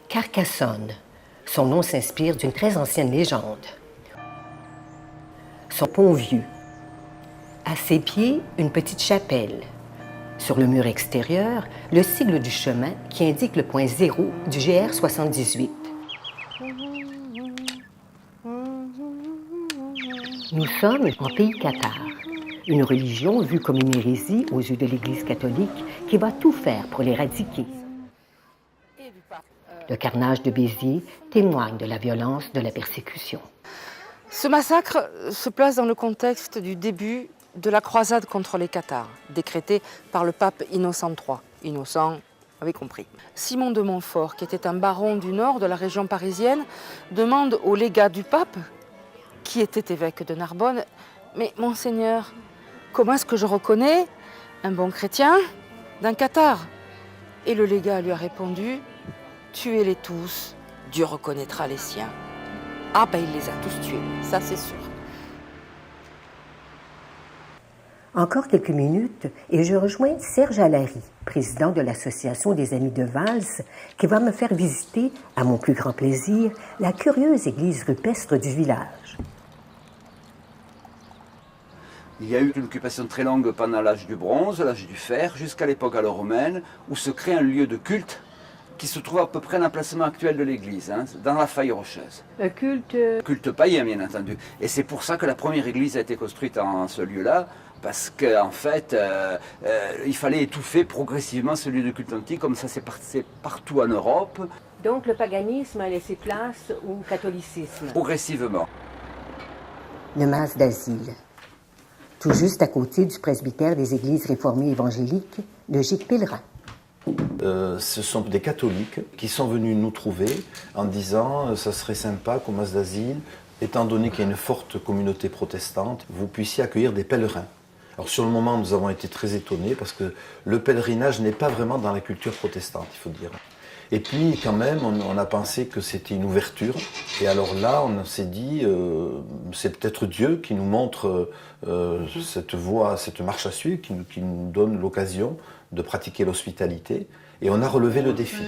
Carcassonne. Son nom s'inspire d'une très ancienne légende. Son pont vieux. À ses pieds, une petite chapelle. Sur le mur extérieur, le sigle du chemin qui indique le point zéro du GR 78. Nous sommes en pays cathare, une religion vue comme une hérésie aux yeux de l'Église catholique qui va tout faire pour l'éradiquer. Le carnage de Béziers témoigne de la violence de la persécution. Ce massacre se place dans le contexte du début de la croisade contre les cathares, décrétée par le pape Innocent III. Innocent avait compris. Simon de Montfort, qui était un baron du nord de la région parisienne, demande au légat du pape, qui était évêque de Narbonne, « Mais monseigneur, comment est-ce que je reconnais un bon chrétien d'un cathare ?» Et le légat lui a répondu, « Tuez-les tous, Dieu reconnaîtra les siens. » Ah ben il les a tous tués, ça c'est sûr. Encore quelques minutes et je rejoins Serge Allary, président de l'Association des Amis de Vals, qui va me faire visiter, à mon plus grand plaisir, la curieuse église rupestre du village. Il y a eu une occupation très longue pendant l'âge du bronze, l'âge du fer, jusqu'à l'époque gallo-romaine, où se crée un lieu de culte qui se trouve à peu près à l'emplacement actuel de l'église, dans la faille rocheuse. Un culte... Culte païen, bien entendu. Et c'est pour ça que la première église a été construite en ce lieu-là, parce qu'en fait, il fallait étouffer progressivement ce lieu de culte antique, comme ça s'est passé partout en Europe. Donc le paganisme a laissé place au catholicisme. Progressivement. Le mas d'asile. Tout juste à côté du presbytère des églises réformées évangéliques, le gîte pèlerin. Ce sont des catholiques qui sont venus nous trouver en disant ça serait sympa qu'au mas d'asile, étant donné qu'il y a une forte communauté protestante, vous puissiez accueillir des pèlerins. Alors sur le moment, nous avons été très étonnés parce que le pèlerinage n'est pas vraiment dans la culture protestante, il faut dire. Et puis quand même, on a pensé que c'était une ouverture. Et alors là, on s'est dit, c'est peut-être Dieu qui nous montre cette voie, cette marche à suivre, qui nous donne l'occasion de pratiquer l'hospitalité. Et on a relevé le défi.